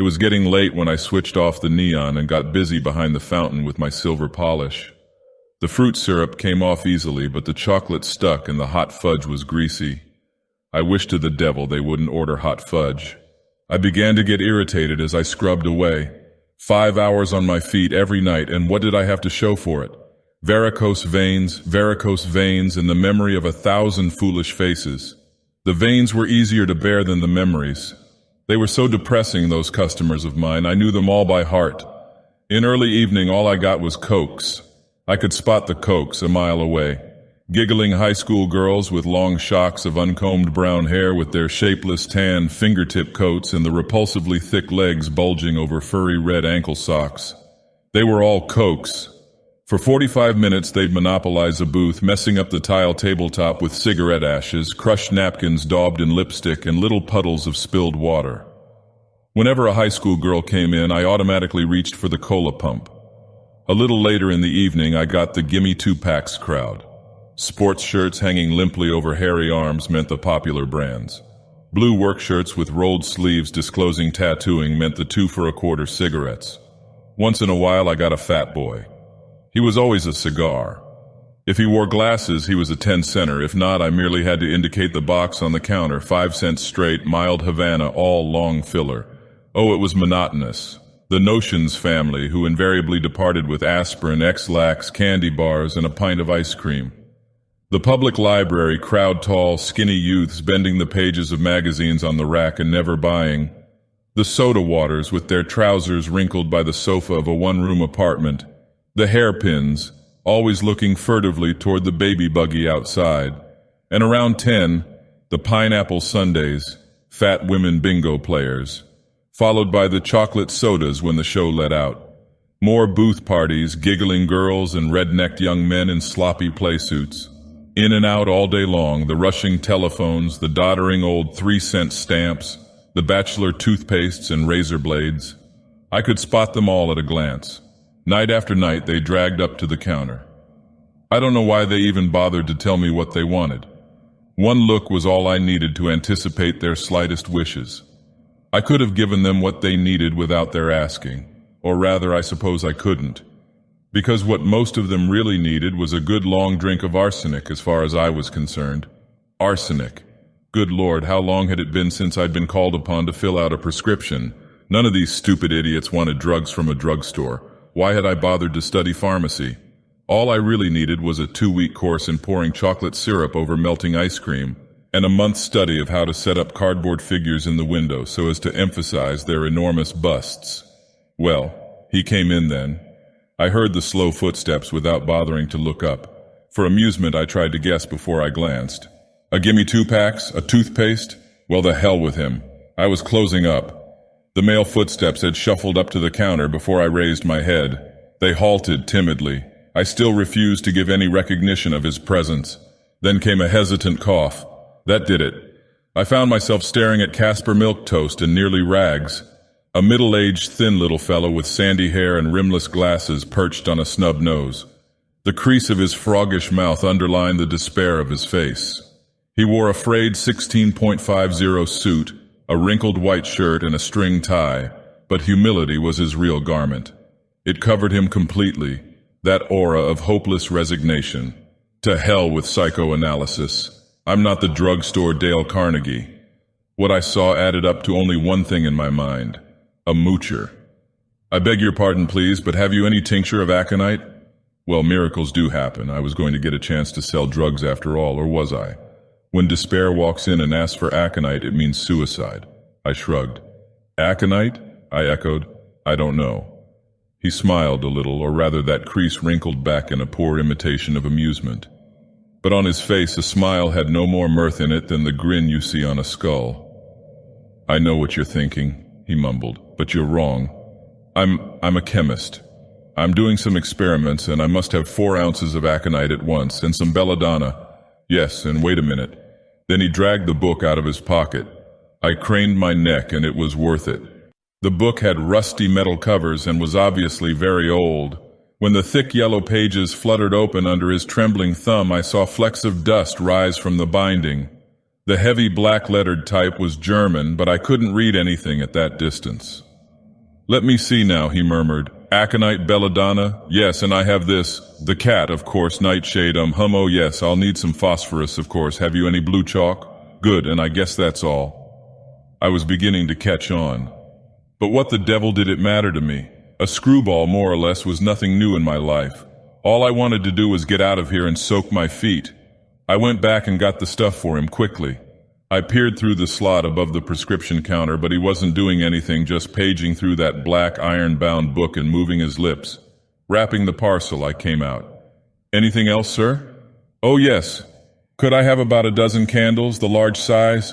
It was getting late when I switched off the neon and got busy behind the fountain with my silver polish. The fruit syrup came off easily, but the chocolate stuck and the hot fudge was greasy. I wished to the devil they wouldn't order hot fudge. I began to get irritated as I scrubbed away. 5 hours on my feet every night, and what did I have to show for it? Varicose veins, and the memory of 1,000 foolish faces. The veins were easier to bear than the memories. They were so depressing, those customers of mine. I knew them all by heart. In early evening, all I got was cokes. I could spot the cokes a mile away. Giggling high school girls with long shocks of uncombed brown hair with their shapeless tan fingertip coats and the repulsively thick legs bulging over furry red ankle socks. They were all cokes. For 45 minutes they'd monopolize a booth, messing up the tile tabletop with cigarette ashes, crushed napkins daubed in lipstick, and little puddles of spilled water. Whenever a high school girl came in, I automatically reached for the cola pump. A little later in the evening, I got the gimme 2-packs crowd. Sports shirts hanging limply over hairy arms meant the popular brands. Blue work shirts with rolled sleeves disclosing tattooing meant the 2 for $1 cigarettes. Once in a while, I got a fat boy. He was always a cigar. If he wore glasses, he was a 10-center. If not, I merely had to indicate the box on the counter, 5 cents straight, mild Havana, all long filler. Oh, it was monotonous. The Notions family, who invariably departed with aspirin, X-Lax, candy bars, and a pint of ice cream. The public library, crowd tall, skinny youths bending the pages of magazines on the rack and never buying. The soda waters with their trousers wrinkled by the sofa of a one-room apartment. The hairpins, always looking furtively toward the baby buggy outside. And around 10, the pineapple sundaes, fat women bingo players, followed by the chocolate sodas when the show let out. More booth parties, giggling girls and red-necked young men in sloppy playsuits. In and out all day long, the rushing telephones, the doddering old 3-cent stamps, the bachelor toothpastes and razor blades. I could spot them all at a glance. Night after night, they dragged up to the counter. I don't know why they even bothered to tell me what they wanted. One look was all I needed to anticipate their slightest wishes. I could have given them what they needed without their asking, or rather, I suppose I couldn't, because what most of them really needed was a good long drink of arsenic as far as I was concerned. Arsenic. Good Lord, how long had it been since I'd been called upon to fill out a prescription? None of these stupid idiots wanted drugs from a drugstore. Why had I bothered to study pharmacy? All I really needed was a 2-week course in pouring chocolate syrup over melting ice cream, and a month's study of how to set up cardboard figures in the window so as to emphasize their enormous busts. Well, he came in then. I heard the slow footsteps without bothering to look up. For amusement, I tried to guess before I glanced. A gimme 2-packs? A toothpaste? Well, the hell with him. I was closing up. The male footsteps had shuffled up to the counter before I raised my head. They halted timidly. I still refused to give any recognition of his presence. Then came a hesitant cough. That did it. I found myself staring at Casper Milk Toast and Nearly Rags, a middle-aged, thin little fellow with sandy hair and rimless glasses perched on a snub nose. The crease of his froggish mouth underlined the despair of his face. He wore a frayed 16.50 suit, a wrinkled white shirt and a string tie, but humility was his real garment. It covered him completely, that aura of hopeless resignation. To hell with psychoanalysis. I'm not the drugstore Dale Carnegie. What I saw added up to only one thing in my mind: a moocher. I beg your pardon, please, but have you any tincture of aconite? Well, miracles do happen. I was going to get a chance to sell drugs after all, or was I? When despair walks in and asks for aconite, it means suicide. I shrugged. Aconite? I echoed. I don't know. He smiled a little, or rather that crease wrinkled back in a poor imitation of amusement. But on his face a smile had no more mirth in it than the grin you see on a skull. I know what you're thinking, he mumbled, but you're wrong. I'm a chemist. I'm doing some experiments, and I must have 4 ounces of aconite at once, and some belladonna. Yes, and wait a minute. Then he dragged the book out of his pocket. I craned my neck, and it was worth it. The book had rusty metal covers and was obviously very old. When the thick yellow pages fluttered open under his trembling thumb, I saw flecks of dust rise from the binding. The heavy black-lettered type was German, but I couldn't read anything at that distance. Let me see now, he murmured. Aconite belladonna? Yes, and I have this. The cat, of course, nightshade, oh yes, I'll need some phosphorus, of course. Have you any blue chalk? Good, and I guess that's all. I was beginning to catch on. But what the devil did it matter to me? A screwball, more or less, was nothing new in my life. All I wanted to do was get out of here and soak my feet. I went back and got the stuff for him quickly. I peered through the slot above the prescription counter, but he wasn't doing anything, just paging through that black iron-bound book and moving his lips. Wrapping the parcel, I came out. Anything else, sir? Oh, yes. Could I have about a dozen candles, the large size?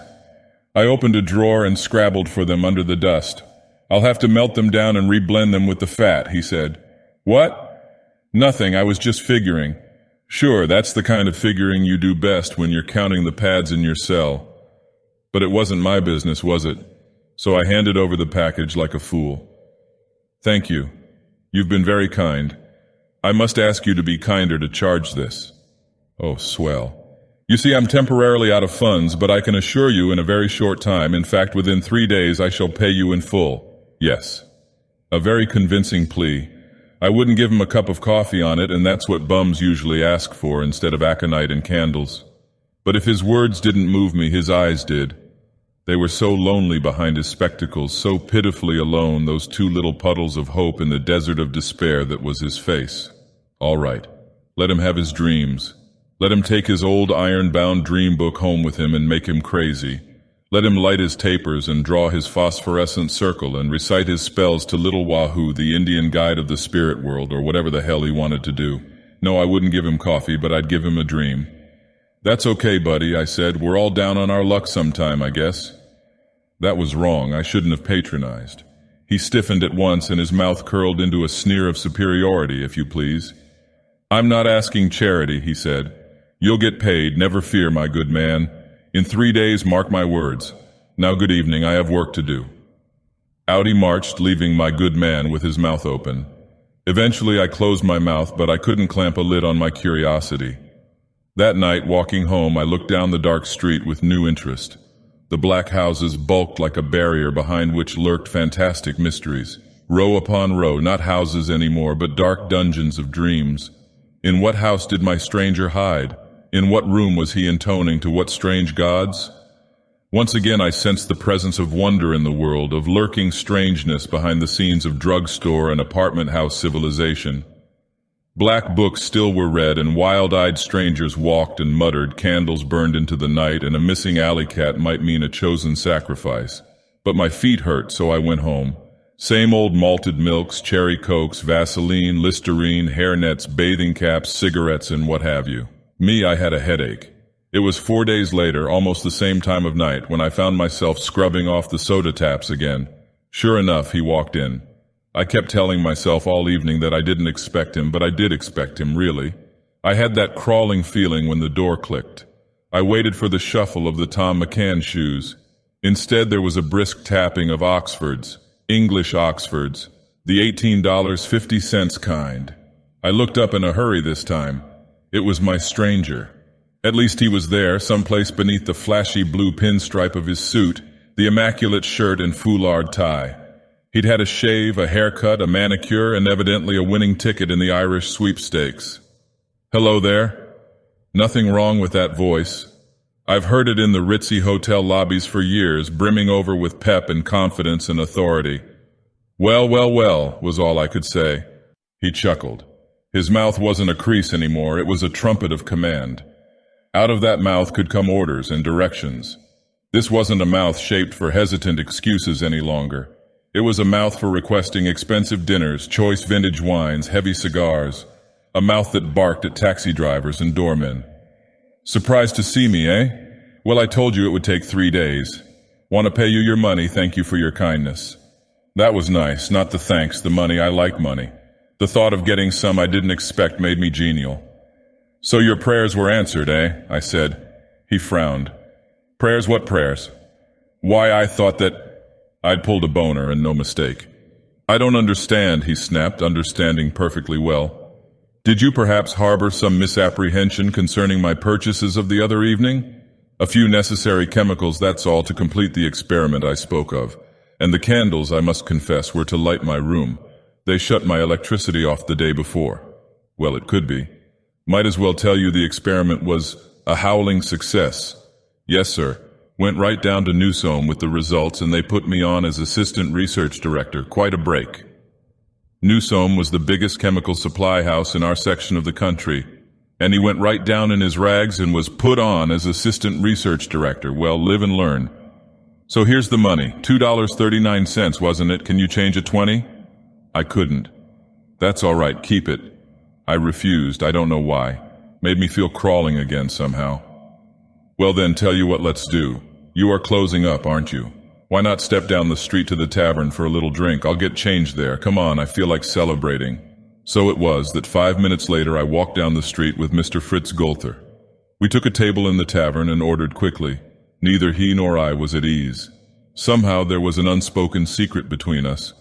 I opened a drawer and scrabbled for them under the dust. I'll have to melt them down and reblend them with the fat, he said. What? Nothing, I was just figuring. Sure, that's the kind of figuring you do best when you're counting the pads in your cell. But it wasn't my business, was it? So I handed over the package like a fool. Thank you. You've been very kind. I must ask you to be kinder to charge this. Oh, swell. You see, I'm temporarily out of funds, but I can assure you in a very short time, in fact within 3 days, I shall pay you in full. Yes. A very convincing plea. I wouldn't give him a cup of coffee on it, and that's what bums usually ask for instead of aconite and candles. But if his words didn't move me, his eyes did. They were so lonely behind his spectacles, so pitifully alone, those two little puddles of hope in the desert of despair that was his face. All right, let him have his dreams. Let him take his old iron-bound dream book home with him and make him crazy. Let him light his tapers and draw his phosphorescent circle and recite his spells to Little Wahoo, the Indian guide of the spirit world, or whatever the hell he wanted to do. No, I wouldn't give him coffee, but I'd give him a dream. That's okay, buddy, I said. We're all down on our luck sometime, I guess. That was wrong. I shouldn't have patronized. He stiffened at once, and his mouth curled into a sneer of superiority, if you please. I'm not asking charity, he said. You'll get paid, never fear, my good man. In 3 days, mark my words. Now good evening, I have work to do. Out he marched, leaving my good man with his mouth open. Eventually I closed my mouth, but I couldn't clamp a lid on my curiosity. That night, walking home, I looked down the dark street with new interest. The black houses bulked like a barrier behind which lurked fantastic mysteries. Row upon row, not houses anymore, but dark dungeons of dreams. In what house did my stranger hide? In what room was he intoning to what strange gods? Once again I sensed the presence of wonder in the world, of lurking strangeness behind the scenes of drugstore and apartment house civilization. Black books still were read, and wild-eyed strangers walked and muttered, candles burned into the night, and a missing alley cat might mean a chosen sacrifice. But my feet hurt, so I went home. Same old malted milks, cherry cokes, Vaseline, Listerine, hairnets, bathing caps, cigarettes, and what have you. Me, I had a headache. It was 4 days later, almost the same time of night, when I found myself scrubbing off the soda taps again. Sure enough, he walked in. I kept telling myself all evening that I didn't expect him, but I did expect him, really. I had that crawling feeling when the door clicked. I waited for the shuffle of the Tom McCann shoes. Instead, there was a brisk tapping of Oxfords, English Oxfords, the $18.50 kind. I looked up in a hurry this time. It was my stranger. At least he was there, someplace beneath the flashy blue pinstripe of his suit, the immaculate shirt and foulard tie. He'd had a shave, a haircut, a manicure, and evidently a winning ticket in the Irish sweepstakes. Hello there. Nothing wrong with that voice. I've heard it in the ritzy hotel lobbies for years, brimming over with pep and confidence and authority. Well, well, well, was all I could say. He chuckled. His mouth wasn't a crease anymore, it was a trumpet of command. Out of that mouth could come orders and directions. This wasn't a mouth shaped for hesitant excuses any longer. It was a mouth for requesting expensive dinners, choice vintage wines, heavy cigars. A mouth that barked at taxi drivers and doormen. Surprised to see me, eh? Well, I told you it would take 3 days. Want to pay you your money, thank you for your kindness. That was nice, not the thanks, the money, I like money. The thought of getting some I didn't expect made me genial. So your prayers were answered, eh? I said. He frowned. Prayers, what prayers? Why, I thought that I'd pulled a boner, and no mistake. I don't understand, he snapped, understanding perfectly well. Did you perhaps harbor some misapprehension concerning my purchases of the other evening? A few necessary chemicals, that's all, to complete the experiment I spoke of. And the candles, I must confess, were to light my room. They shut my electricity off the day before. Well, it could be. Might as well tell you the experiment was a howling success. Yes, sir. Went right down to Newsom with the results, and they put me on as assistant research director. Quite a break. Newsom was the biggest chemical supply house in our section of the country, and he went right down in his rags and was put on as assistant research director. Well, live and learn. So here's the money, $2.39, wasn't it? Can you change a 20? I couldn't. That's all right, keep it. I refused, I don't know why. Made me feel crawling again somehow. Well then, tell you what let's do. You are closing up, aren't you? Why not step down the street to the tavern for a little drink? I'll get change there. Come on, I feel like celebrating. So it was that 5 minutes later I walked down the street with Mr. Fritz Golther. We took a table in the tavern and ordered quickly. Neither he nor I was at ease. Somehow there was an unspoken secret between us.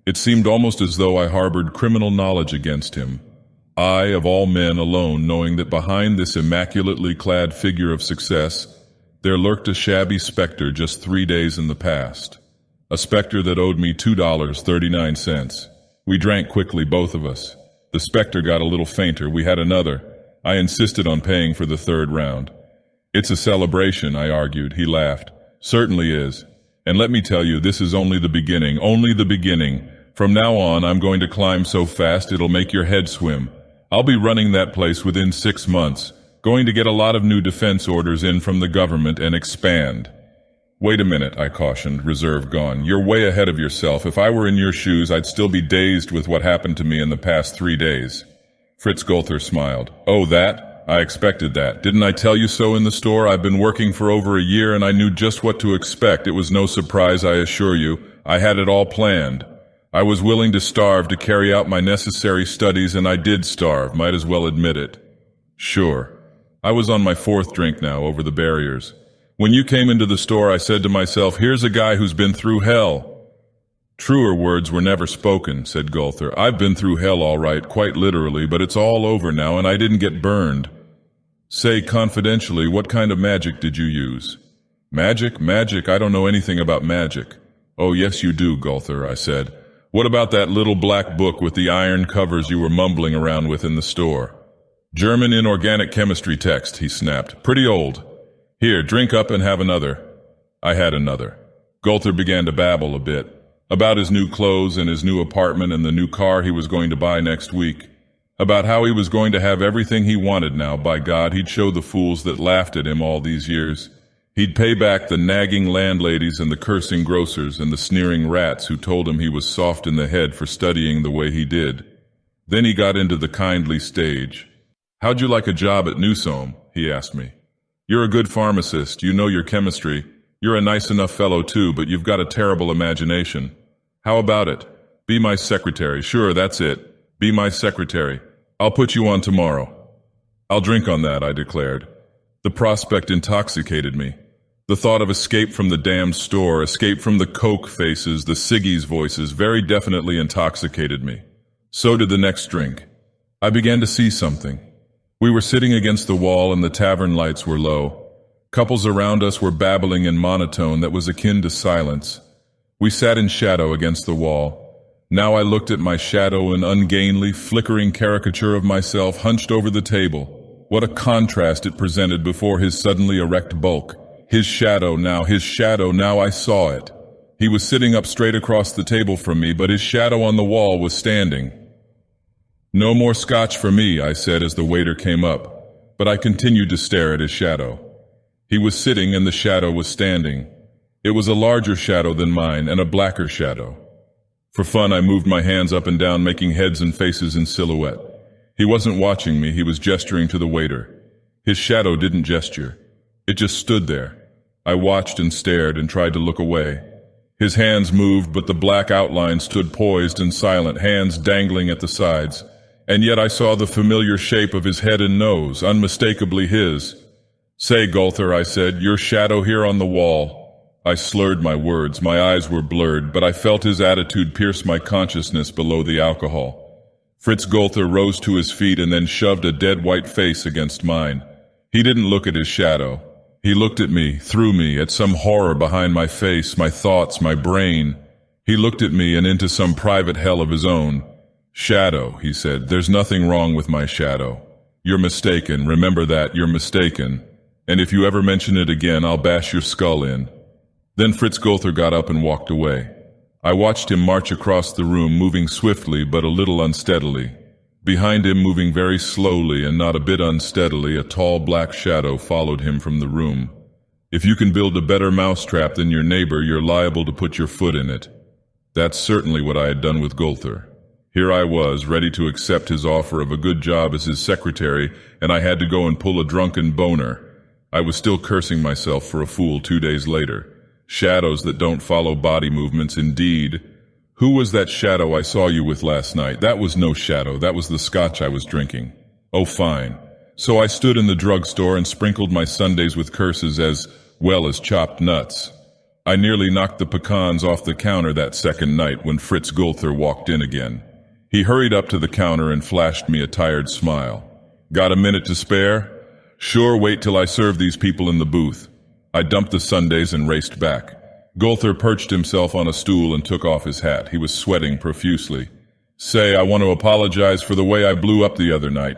It seemed almost as though I harbored criminal knowledge against him. I, of all men, alone, knowing that behind this immaculately clad figure of success, there lurked a shabby specter just 3 days in the past. A specter that owed me $2.39. We drank quickly, both of us. The specter got a little fainter. We had another. I insisted on paying for the third round. It's a celebration, I argued. He laughed. Certainly is. And let me tell you, this is only the beginning. Only the beginning. From now on, I'm going to climb so fast it'll make your head swim. I'll be running that place within 6 months. Going to get a lot of new defense orders in from the government and expand. Wait a minute, I cautioned, reserve gone. You're way ahead of yourself. If I were in your shoes, I'd still be dazed with what happened to me in the past 3 days. Fritz Golther smiled. Oh, that? I expected that. Didn't I tell you so in the store? I've been working for over a year and I knew just what to expect. It was no surprise, I assure you. I had it all planned. I was willing to starve to carry out my necessary studies, and I did starve, might as well admit it. Sure. I was on my 4th drink now, over the barriers. When you came into the store, I said to myself, here's a guy who's been through hell. Truer words were never spoken, said Golther. I've been through hell all right, quite literally, but it's all over now, and I didn't get burned. Say, confidentially, what kind of magic did you use? Magic? Magic? I don't know anything about magic. Oh, yes you do, Golther, I said. What about that little black book with the iron covers you were mumbling around with in the store? German inorganic chemistry text, he snapped. Pretty old. Here, drink up and have another. I had another. Golther began to babble a bit. About his new clothes and his new apartment and the new car he was going to buy next week. About how he was going to have everything he wanted now. By God, he'd show the fools that laughed at him all these years. He'd pay back the nagging landladies and the cursing grocers and the sneering rats who told him he was soft in the head for studying the way he did. Then he got into the kindly stage. How'd you like a job at Newsom? He asked me. You're a good pharmacist, you know your chemistry. You're a nice enough fellow too, but you've got a terrible imagination. How about it? Be my secretary. Sure, that's it. Be my secretary. I'll put you on tomorrow. I'll drink on that, I declared. The prospect intoxicated me. The thought of escape from the damned store, escape from the coke faces, the ciggies' voices, very definitely intoxicated me. So did the next drink. I began to see something. We were sitting against the wall and the tavern lights were low. Couples around us were babbling in monotone that was akin to silence. We sat in shadow against the wall. Now I looked at my shadow, an ungainly, flickering caricature of myself hunched over the table. What a contrast it presented before his suddenly erect bulk. His shadow now, I saw it. He was sitting up straight across the table from me, but his shadow on the wall was standing. No more scotch for me, I said as the waiter came up, but I continued to stare at his shadow. He was sitting and the shadow was standing. It was a larger shadow than mine and a blacker shadow. For fun, I moved my hands up and down, making heads and faces in silhouette. He wasn't watching me, he was gesturing to the waiter. His shadow didn't gesture. It just stood there. I watched and stared and tried to look away. His hands moved, but the black outline stood poised and silent, hands dangling at the sides. And yet I saw the familiar shape of his head and nose, unmistakably his. Say, Golther, I said, your shadow here on the wall. I slurred my words, my eyes were blurred, but I felt his attitude pierce my consciousness below the alcohol. Fritz Golther rose to his feet and then shoved a dead white face against mine. He didn't look at his shadow. He looked at me, through me, at some horror behind my face, my thoughts, my brain. He looked at me and into some private hell of his own. "Shadow," he said, "there's nothing wrong with my shadow. You're mistaken, remember that, you're mistaken. And if you ever mention it again, I'll bash your skull in." Then Fritz Gulther got up and walked away. I watched him march across the room, moving swiftly but a little unsteadily. Behind him, moving very slowly and not a bit unsteadily, a tall black shadow followed him from the room. If you can build a better mousetrap than your neighbor, you're liable to put your foot in it. That's certainly what I had done with Gulther. Here I was, ready to accept his offer of a good job as his secretary, and I had to go and pull a drunken boner. I was still cursing myself for a fool 2 days later. Shadows that don't follow body movements, indeed. Who was that shadow I saw you with last night? That was no shadow, that was the scotch I was drinking. Oh, fine. So I stood in the drugstore and sprinkled my Sundays with curses as well as chopped nuts. I nearly knocked the pecans off the counter that second night when Fritz Gulther walked in again. He hurried up to the counter and flashed me a tired smile. "Got a minute to spare?" "Sure, wait till I serve these people in the booth." I dumped the sundaes and raced back. Gulther perched himself on a stool and took off his hat. He was sweating profusely. "Say, I want to apologize for the way I blew up the other night."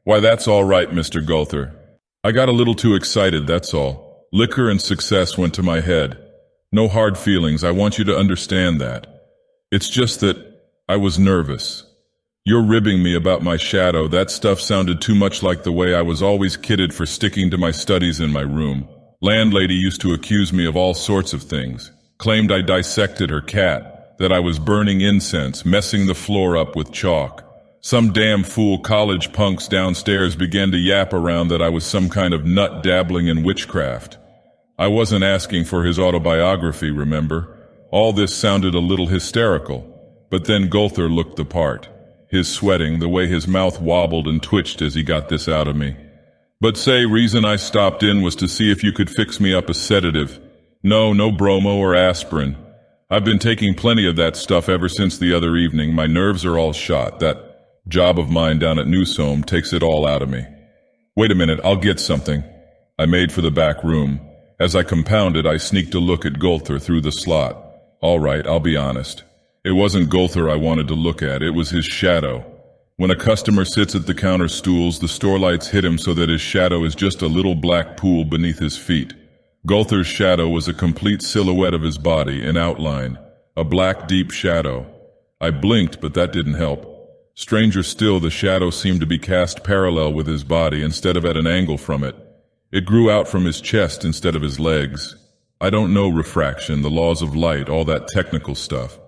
"Why, that's all right, Mr. Gulther. I got a little too excited, that's all. Liquor and success went to my head. No hard feelings, I want you to understand that. It's just that I was nervous. You're ribbing me about my shadow. That stuff sounded too much like the way I was always kidded for sticking to my studies in my room. Landlady used to accuse me of all sorts of things. Claimed I dissected her cat, that I was burning incense, messing the floor up with chalk. Some damn fool college punks downstairs began to yap around that I was some kind of nut dabbling in witchcraft. I wasn't asking for his autobiography, remember? All this sounded a little hysterical. But then Gulther looked the part. His sweating, the way his mouth wobbled and twitched as he got this out of me. "But say, reason I stopped in was to see if you could fix me up a sedative. No bromo or aspirin. I've been taking plenty of that stuff ever since the other evening. My nerves are all shot. That job of mine down at Newsome takes it all out of me." "Wait a minute, I'll get something." I made for the back room. As I compounded, I sneaked a look at Gulther through the slot. All right, I'll be honest. It wasn't Gulther I wanted to look at, it was his shadow. When a customer sits at the counter stools, the store lights hit him so that his shadow is just a little black pool beneath his feet. Gulther's shadow was a complete silhouette of his body, in outline, a black deep shadow. I blinked, but that didn't help. Stranger still, the shadow seemed to be cast parallel with his body instead of at an angle from it. It grew out from his chest instead of his legs. I don't know refraction, the laws of light, all that technical stuff.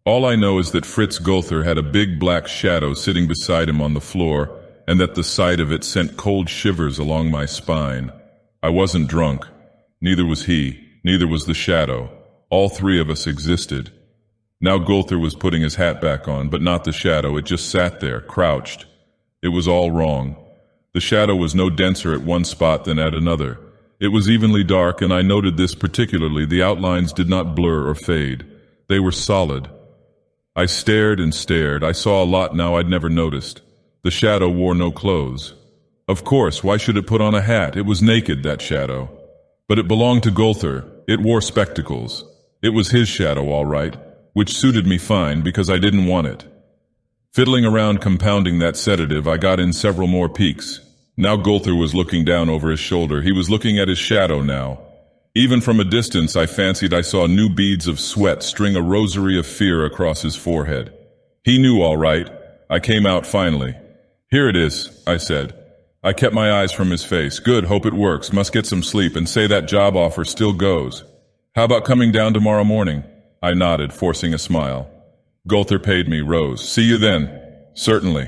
All I know is that Fritz Gulther had a big black shadow sitting beside him on the floor, and that the sight of it sent cold shivers along my spine. I wasn't drunk. Neither was he. Neither was the shadow. All three of us existed. Now Gulther was putting his hat back on, but not the shadow. It just sat there, crouched. It was all wrong. The shadow was no denser at one spot than at another. It was evenly dark, and I noted this particularly. The outlines did not blur or fade. They were solid. I stared and stared. I saw a lot now I'd never noticed. The shadow wore no clothes. Of course, why should it put on a hat? It was naked, that shadow. But it belonged to Gulther. It wore spectacles. It was his shadow, all right, which suited me fine because I didn't want it. Fiddling around compounding that sedative, I got in several more peeks. Now Gulther was looking down over his shoulder. He was looking at his shadow now. Even from a distance, I fancied I saw new beads of sweat string a rosary of fear across his forehead. He knew all right. I came out finally. "Here it is," I said. I kept my eyes from his face. "Good, hope it works. Must get some sleep, and say that job offer still goes. How about coming down tomorrow morning?" I nodded, forcing a smile. Gulther paid me, rose. "See you then." "Certainly."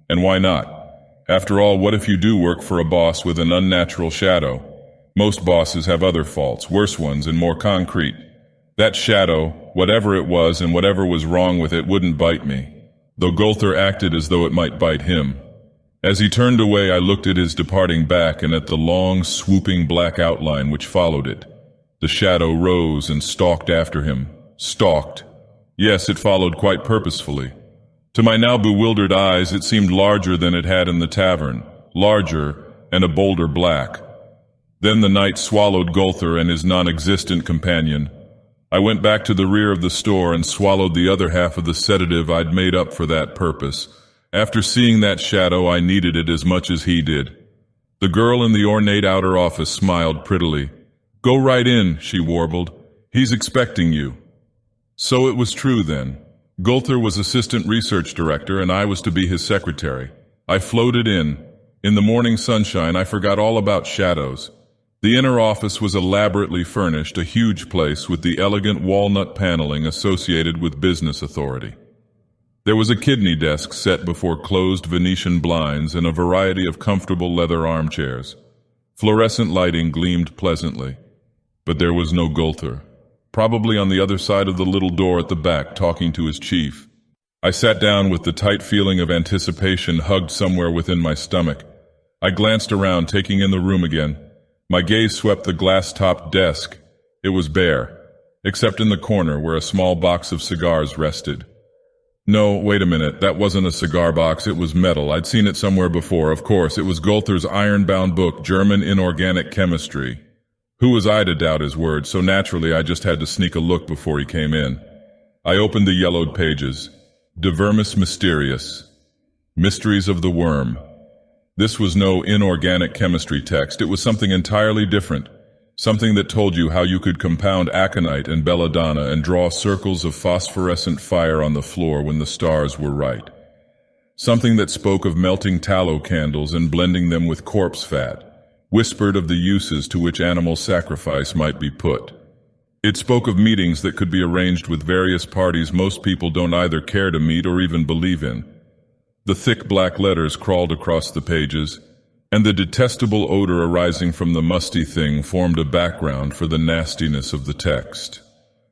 "And why not? After all, what if you do work for a boss with an unnatural shadow? Most bosses have other faults, worse ones and more concrete. That shadow, whatever it was and whatever was wrong with it, wouldn't bite me, though Gulther acted as though it might bite him. As he turned away, I looked at his departing back and at the long, swooping black outline which followed it. The shadow rose and stalked after him. Stalked. Yes, it followed quite purposefully. To my now bewildered eyes, it seemed larger than it had in the tavern, larger and a bolder black. Then the night swallowed Gulther and his non-existent companion. I went back to the rear of the store and swallowed the other half of the sedative I'd made up for that purpose. After seeing that shadow, I needed it as much as he did. The girl in the ornate outer office smiled prettily. "Go right in," she warbled. "He's expecting you." So it was true then. Gulther was assistant research director and I was to be his secretary. I floated in. In the morning sunshine, I forgot all about shadows. The inner office was elaborately furnished, a huge place with the elegant walnut paneling associated with business authority. There was a kidney desk set before closed Venetian blinds and a variety of comfortable leather armchairs. Fluorescent lighting gleamed pleasantly. But there was no Gulther. Probably on the other side of the little door at the back, talking to his chief. I sat down with the tight feeling of anticipation hugged somewhere within my stomach. I glanced around, taking in the room again. My gaze swept the glass-topped desk. It was bare, except in the corner where a small box of cigars rested. No, wait a minute, that wasn't a cigar box, it was metal. I'd seen it somewhere before, of course. It was Gulther's iron-bound book, German Inorganic Chemistry. Who was I to doubt his word, so naturally I just had to sneak a look before he came in. I opened the yellowed pages. De Vermis Mysterious. Mysteries of the Worm. This was no inorganic chemistry text, it was something entirely different. Something that told you how you could compound aconite and belladonna and draw circles of phosphorescent fire on the floor when the stars were right. Something that spoke of melting tallow candles and blending them with corpse fat, whispered of the uses to which animal sacrifice might be put. It spoke of meetings that could be arranged with various parties most people don't either care to meet or even believe in. The thick black letters crawled across the pages, and the detestable odor arising from the musty thing formed a background for the nastiness of the text.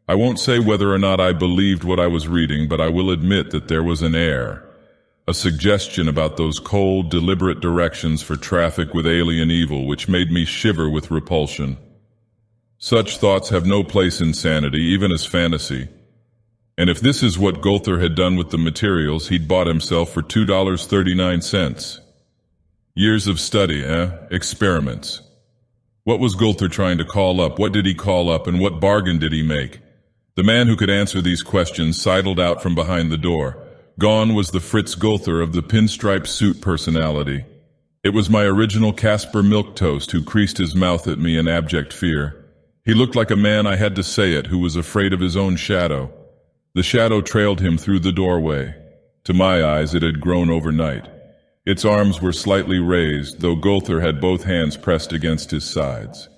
I won't say whether or not I believed what I was reading, but I will admit that there was an air, a suggestion about those cold, deliberate directions for traffic with alien evil which made me shiver with repulsion. Such thoughts have no place in sanity, even as fantasy. And if this is what Gulther had done with the materials he'd bought himself for $2.39. Years of study, Experiments. What was Gulther trying to call up? What did he call up, and what bargain did he make? The man who could answer these questions sidled out from behind the door. Gone was the Fritz Gulther of the pinstripe suit personality. It was my original Casper Milquetoast who creased his mouth at me in abject fear. He looked like a man, I had to say it, who was afraid of his own shadow. The shadow trailed him through the doorway. To my eyes, it had grown overnight. Its arms were slightly raised, though Gulther had both hands pressed against his sides.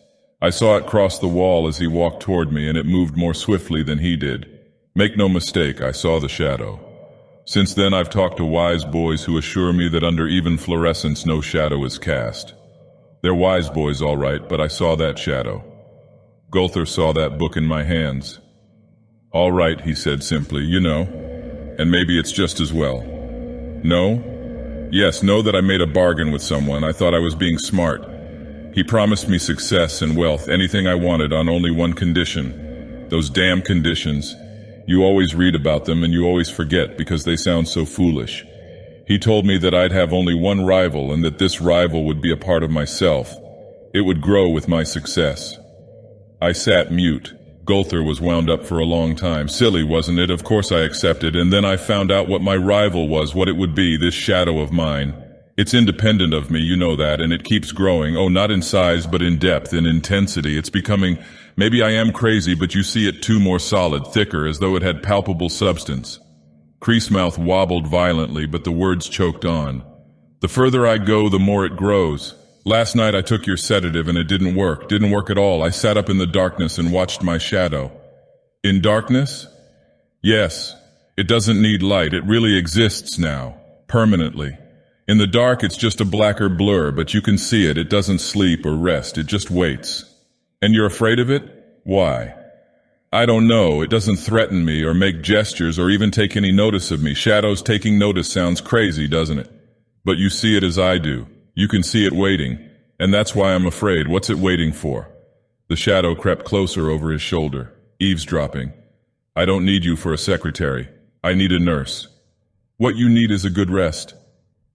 I saw it cross the wall as he walked toward me, and it moved more swiftly than he did. Make no mistake, I saw the shadow. Since then, I've talked to wise boys who assure me that under even fluorescence no shadow is cast. They're wise boys, all right, but I saw that shadow. Gulther saw that book in my hands. "All right," he said simply, "you know, and maybe it's just as well." "No?" "Yes, know that I made a bargain with someone. I thought I was being smart. He promised me success and wealth, anything I wanted, on only one condition. Those damn conditions. You always read about them and you always forget because they sound so foolish. He told me that I'd have only one rival and that this rival would be a part of myself. It would grow with my success." I sat mute. Gulther was wound up for a long time. Silly, wasn't it? Of course I accepted, and then I found out what my rival was, what it would be, this shadow of mine. It's independent of me, you know that, and it keeps growing. Oh, not in size, but in depth, in intensity. It's becoming, maybe I am crazy, but you see it too, more solid, thicker, as though it had palpable substance. Creasemouth wobbled violently, but the words choked on. The further I go, the more it grows. Last night I took your sedative and it didn't work at all. I sat up in the darkness and watched my shadow. In darkness? Yes. It doesn't need light. It really exists now. Permanently. In the dark it's just a blacker blur, but you can see it. It doesn't sleep or rest. It just waits. And you're afraid of it? Why? I don't know. It doesn't threaten me or make gestures or even take any notice of me. Shadows taking notice sounds crazy, doesn't it? But you see it as I do. You can see it waiting, and that's why I'm afraid. What's it waiting for? The shadow crept closer over his shoulder, eavesdropping. I don't need you for a secretary. I need a nurse. What you need is a good rest.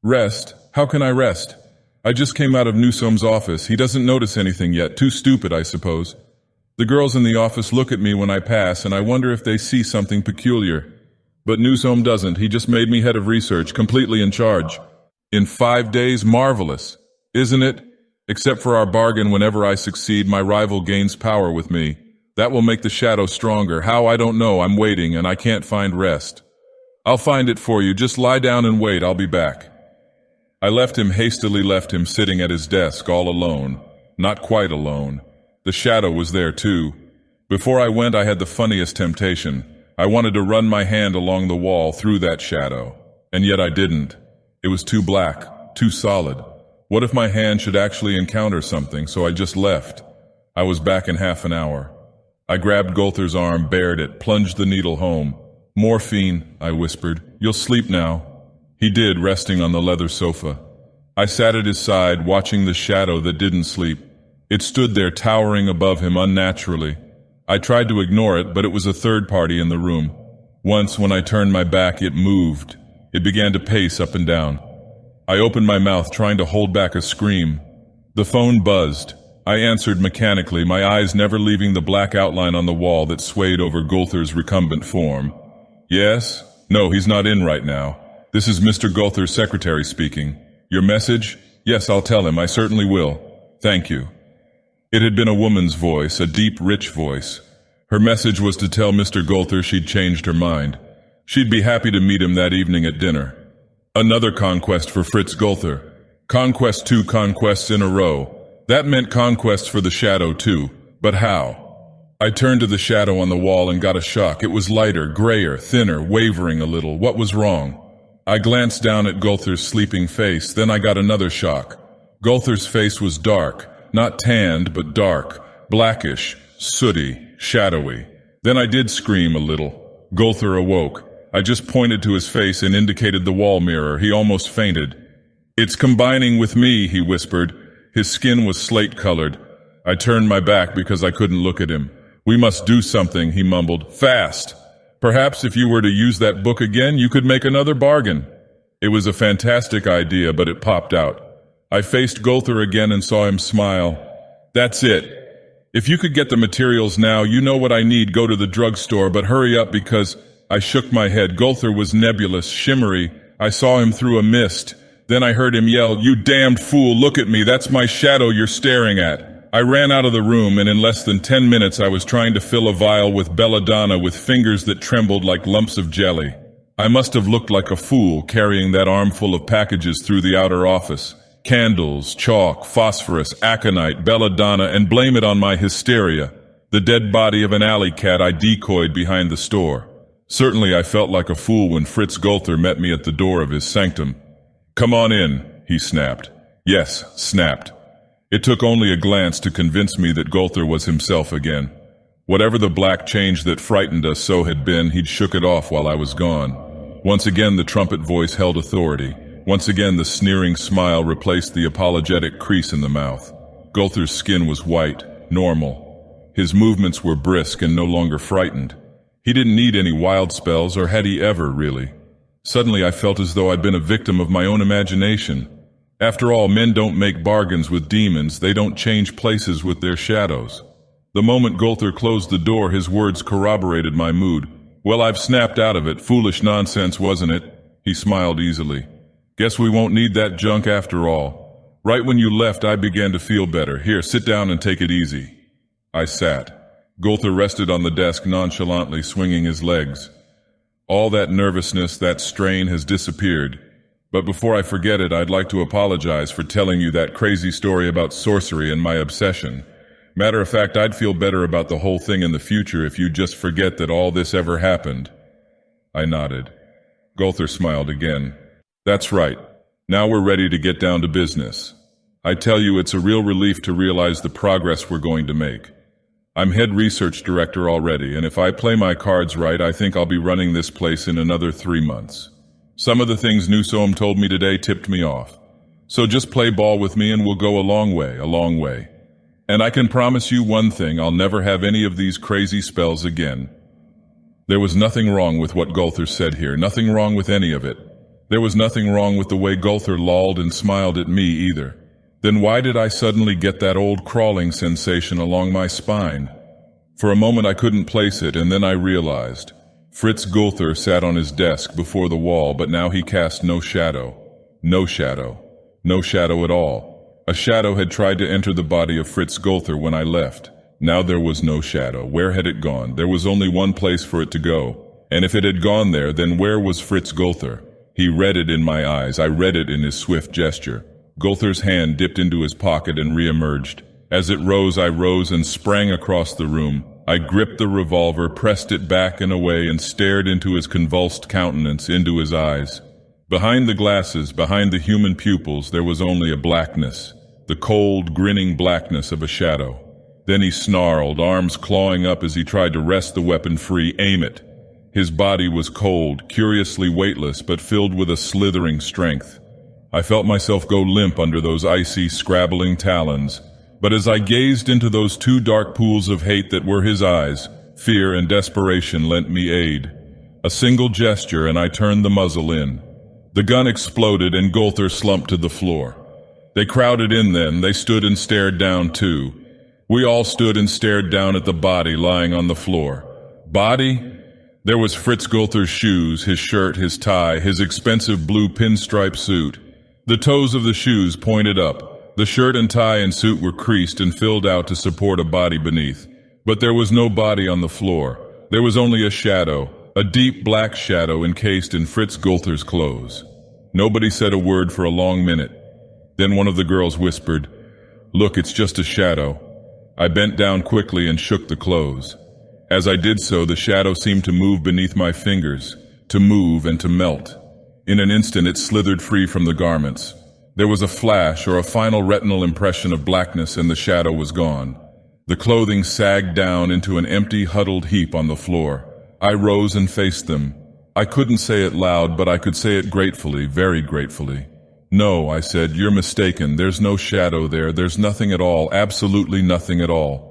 Rest? How can I rest? I just came out of Newsome's office. He doesn't notice anything yet. Too stupid, I suppose. The girls in the office look at me when I pass, and I wonder if they see something peculiar. But Newsom doesn't. He just made me head of research, completely in charge. In 5 days, marvelous, isn't it? Except for our bargain, whenever I succeed, my rival gains power with me. That will make the shadow stronger. How, I don't know. I'm waiting, and I can't find rest. I'll find it for you. Just lie down and wait. I'll be back. I hastily left him sitting at his desk, all alone. Not quite alone. The shadow was there, too. Before I went, I had the funniest temptation. I wanted to run my hand along the wall through that shadow. And yet I didn't. It was too black, too solid. What if my hand should actually encounter something, so I just left? I was back in half an hour. I grabbed Golther's arm, bared it, plunged the needle home. "Morphine," I whispered. "You'll sleep now." He did, resting on the leather sofa. I sat at his side, watching the shadow that didn't sleep. It stood there, towering above him unnaturally. I tried to ignore it, but it was a third party in the room. Once, when I turned my back, it moved. It began to pace up and down. I opened my mouth, trying to hold back a scream. The phone buzzed. I answered mechanically, my eyes never leaving the black outline on the wall that swayed over Golther's recumbent form. "Yes? No, he's not in right now. This is Mr. Golther's secretary speaking. Your message? Yes, I'll tell him. I certainly will. Thank you." It had been a woman's voice, a deep, rich voice. Her message was to tell Mr. Golther she'd changed her mind. She'd be happy to meet him that evening at dinner. Another conquest for Fritz Golther. Conquest, 2 conquests in a row. That meant conquests for the shadow too. But how? I turned to the shadow on the wall and got a shock. It was lighter, grayer, thinner, wavering a little. What was wrong? I glanced down at Golther's sleeping face, then I got another shock. Golther's face was dark, not tanned, but dark, blackish, sooty, shadowy. Then I did scream a little. Golther awoke. I just pointed to his face and indicated the wall mirror. He almost fainted. "It's combining with me," he whispered. His skin was slate-colored. I turned my back because I couldn't look at him. "We must do something," he mumbled. "Fast. Perhaps if you were to use that book again, you could make another bargain." It was a fantastic idea, but it popped out. I faced Golther again and saw him smile. "That's it. If you could get the materials now, you know what I need. Go to the drugstore, but hurry up because—" I shook my head. Golther was nebulous, shimmery. I saw him through a mist. Then I heard him yell, "You damned fool, look at me. That's my shadow you're staring at." I ran out of the room, and in less than 10 minutes I was trying to fill a vial with belladonna with fingers that trembled like lumps of jelly. I must have looked like a fool carrying that armful of packages through the outer office. Candles, chalk, phosphorus, aconite, belladonna, and blame it on my hysteria. The dead body of an alley cat I decoyed behind the store. Certainly I felt like a fool when Fritz Golther met me at the door of his sanctum. "Come on in," he snapped. Yes, snapped. It took only a glance to convince me that Golther was himself again. Whatever the black change that frightened us so had been, he'd shook it off while I was gone. Once again the trumpet voice held authority. Once again the sneering smile replaced the apologetic crease in the mouth. Golther's skin was white, normal. His movements were brisk and no longer frightened. He didn't need any wild spells, or had he ever, really. Suddenly I felt as though I'd been a victim of my own imagination. After all, men don't make bargains with demons, they don't change places with their shadows. The moment Golther closed the door, his words corroborated my mood. "Well, I've snapped out of it. Foolish nonsense, wasn't it?" He smiled easily. "Guess we won't need that junk after all. Right when you left, I began to feel better. Here, sit down and take it easy." I sat. Golther rested on the desk nonchalantly, swinging his legs. All that nervousness, that strain has disappeared. But before I forget it, I'd like to apologize for telling you that crazy story about sorcery and my obsession. Matter of fact, I'd feel better about the whole thing in the future if you'd just forget that all this ever happened. I nodded. Golther smiled again. "That's right. Now we're ready to get down to business. I tell you, it's a real relief to realize the progress we're going to make. I'm head research director already, and if I play my cards right, I think I'll be running this place in another 3 months. Some of the things Newsom told me today tipped me off. So just play ball with me and we'll go a long way, a long way. And I can promise you one thing, I'll never have any of these crazy spells again." There was nothing wrong with what Golther said here, nothing wrong with any of it. There was nothing wrong with the way Golther lolled and smiled at me either. Then why did I suddenly get that old crawling sensation along my spine? For a moment I couldn't place it, and then I realized. Fritz Gulther sat on his desk before the wall, but now he cast no shadow. No shadow. No shadow at all. A shadow had tried to enter the body of Fritz Gulther when I left. Now there was no shadow. Where had it gone? There was only one place for it to go. And if it had gone there, then where was Fritz Gulther? He read it in my eyes. I read it in his swift gesture. Gulther's hand dipped into his pocket and re-emerged. As it rose, I rose and sprang across the room. I gripped the revolver, pressed it back and away, and stared into his convulsed countenance, into his eyes. Behind the glasses, behind the human pupils, there was only a blackness, the cold, grinning blackness of a shadow. Then he snarled, arms clawing up as he tried to wrest the weapon free. Aim it. His body was cold, curiously weightless, but filled with a slithering strength. I felt myself go limp under those icy, scrabbling talons. But as I gazed into those two dark pools of hate that were his eyes, fear and desperation lent me aid. A single gesture and I turned the muzzle in. The gun exploded and Gulther slumped to the floor. They crowded in then. They stood and stared down too. We all stood and stared down at the body lying on the floor. Body? There was Fritz Gulther's shoes, his shirt, his tie, his expensive blue pinstripe suit. The toes of the shoes pointed up. The shirt and tie and suit were creased and filled out to support a body beneath. But there was no body on the floor. There was only a shadow, a deep black shadow encased in Fritz Gulther's clothes. Nobody said a word for a long minute. Then one of the girls whispered, "Look, it's just a shadow." I bent down quickly and shook the clothes. As I did so, the shadow seemed to move beneath my fingers, to move and to melt. In an instant it slithered free from the garments. There was a flash or a final retinal impression of blackness and the shadow was gone. The clothing sagged down into an empty, huddled heap on the floor. I rose and faced them. I couldn't say it loud, but I could say it gratefully, very gratefully. "No," I said, "you're mistaken. There's no shadow there. There's nothing at all, absolutely nothing at all."